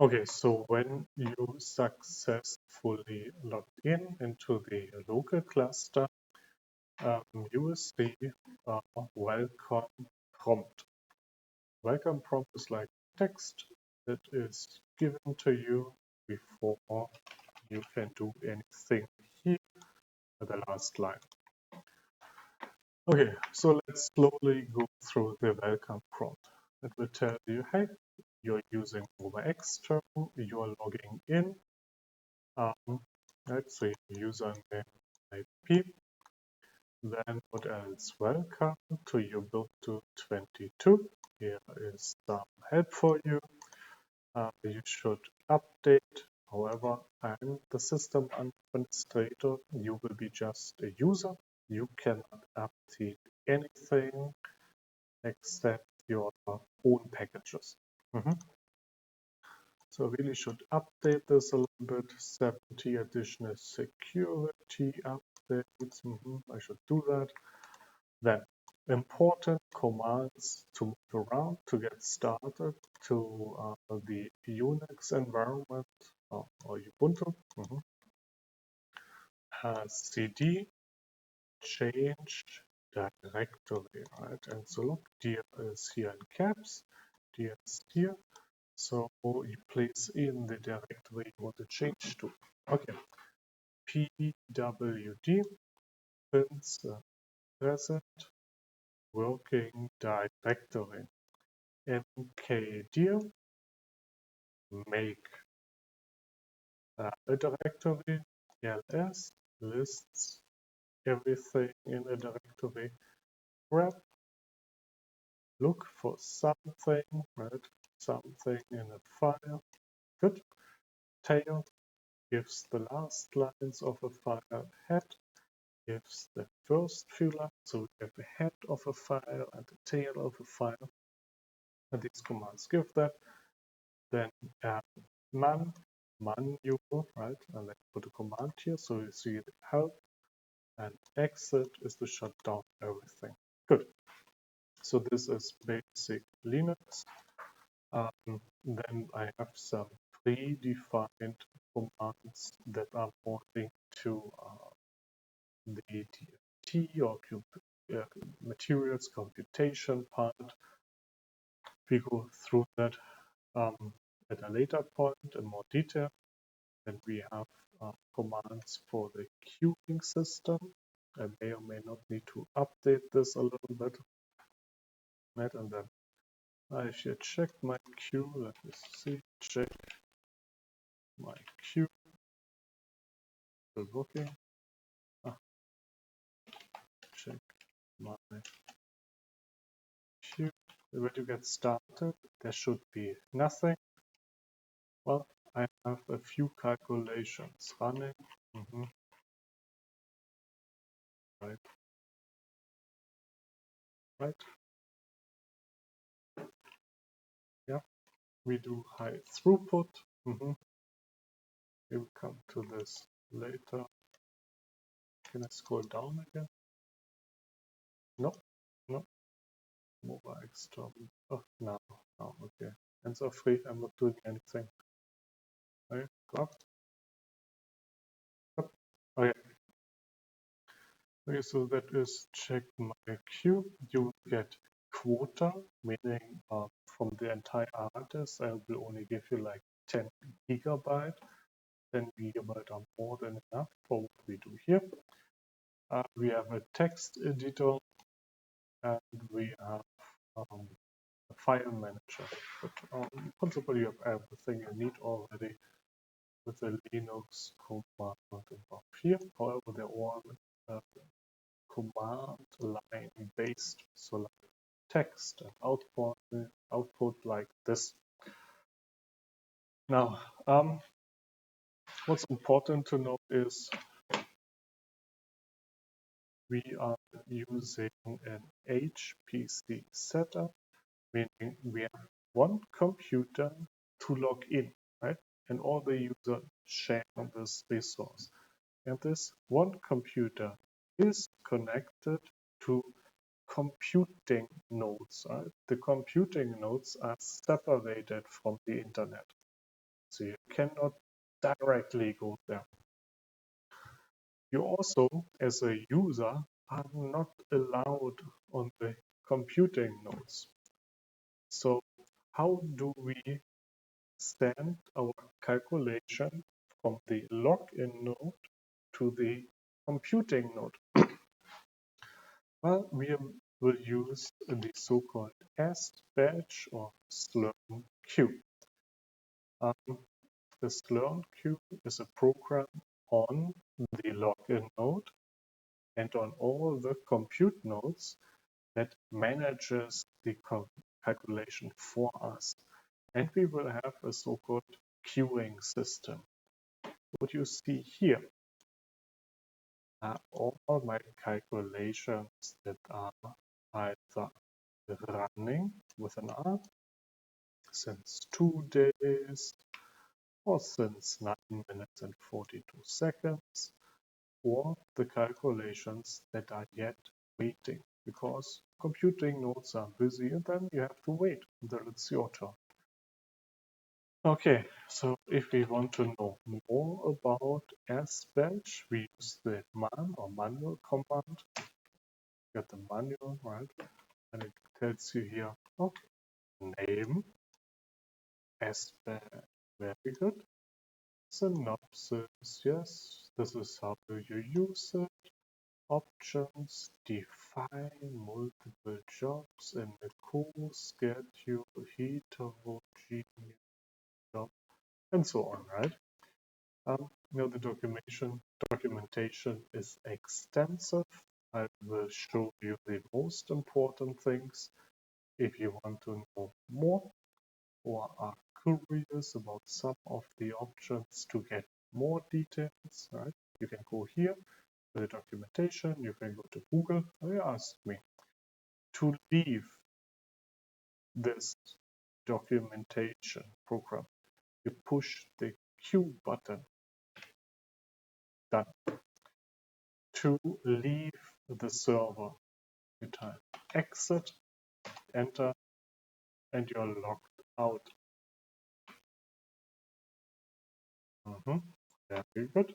Okay, so when you successfully logged in into the local cluster, you will see a welcome prompt. Welcome prompt is like text that is given to you before you can do anything here at the last line. Okay, so let's slowly go through the welcome prompt. It will tell you, hey, you're using overexternal, you're logging in. Let's say username IP. Then what else? Welcome to your build to 22. Here is some help for you. You should update. However, I'm the system administrator. You will be just a user. You cannot update anything except your own packages. So I really should update this a little bit. 70 additional security updates. I should do that. Then important commands to move around to get started to the Unix environment or Ubuntu. CD change directory, right? And so look, dir is here in caps, dir is here. So you place in the directory you want to change to. Okay, pwd pins present working directory. mkdir make a directory. ls lists everything in a directory. Grep look for something, right? Something in a file. Good. Tail gives the last lines of a file. Head gives the first few lines. So we have the head of a file and the tail of a file. And these commands give that. Then man you, right? And let's put a command here so you see the help. And exit is to shut down everything. Good. So this is basic Linux. Then I have some predefined commands that are more linked to the DFT or materials computation part. We go through that at a later point in more detail. Then we have commands for the queuing system. I may or may not need to update this a little bit. Right? And then I should check my queue. Let me see. Check my queue. Still working. Check my queue. When you get started, there should be nothing. Well, I have a few calculations running. Right. Right. Yeah. We do high throughput. We will come to this later. Can I scroll down again? No. No. Mobile external. Oh, no. No. Okay. Hands are free. I'm not doing anything. Okay. Up. Up. Okay. Okay, so that is check my queue. You get quota, meaning from the entire hard disk, I will only give you like 10 gigabyte. 10 gigabyte are more than enough for what we do here. We have a text editor and we have a file manager. But in principle, you have everything you need already with the Linux command above here. However, they're all command line based, so like text and output like this. Now, what's important to note is we are using an HPC setup, meaning we have one computer to log in, right? And all the users share this resource. And this one computer is connected to computing nodes. Right? The computing nodes are separated from the internet. So you cannot directly go there. You also, as a user, are not allowed on the computing nodes. So how do we send our calculation from the login node to the computing node? Well, we will use the so-called S batch or Slurm queue. The Slurm queue is a program on the login node and on all the compute nodes that manages the calculation for us. And we will have a so-called queuing system. What you see here are all my calculations that are either running with an R since 2 days or since 9 minutes and 42 seconds, or the calculations that are yet waiting, because computing nodes are busy and then you have to wait until it's your turn. Okay, so if we want to know more about sbench, we use the man or manual command. Get the manual, right? And it tells you here, okay, name, sbench, very good. Synopsis, yes, this is how you use it. Options, define multiple jobs in the core, schedule, heterogeneous job, and so on, right? The documentation is extensive. I will show you the most important things. If you want to know more or are curious about some of the options to get more details, right? You can go here to the documentation, you can go to Google, or ask me. To leave this documentation program, you push the Q button. Done. To leave the server, you type exit, enter, and you're logged out. Very good.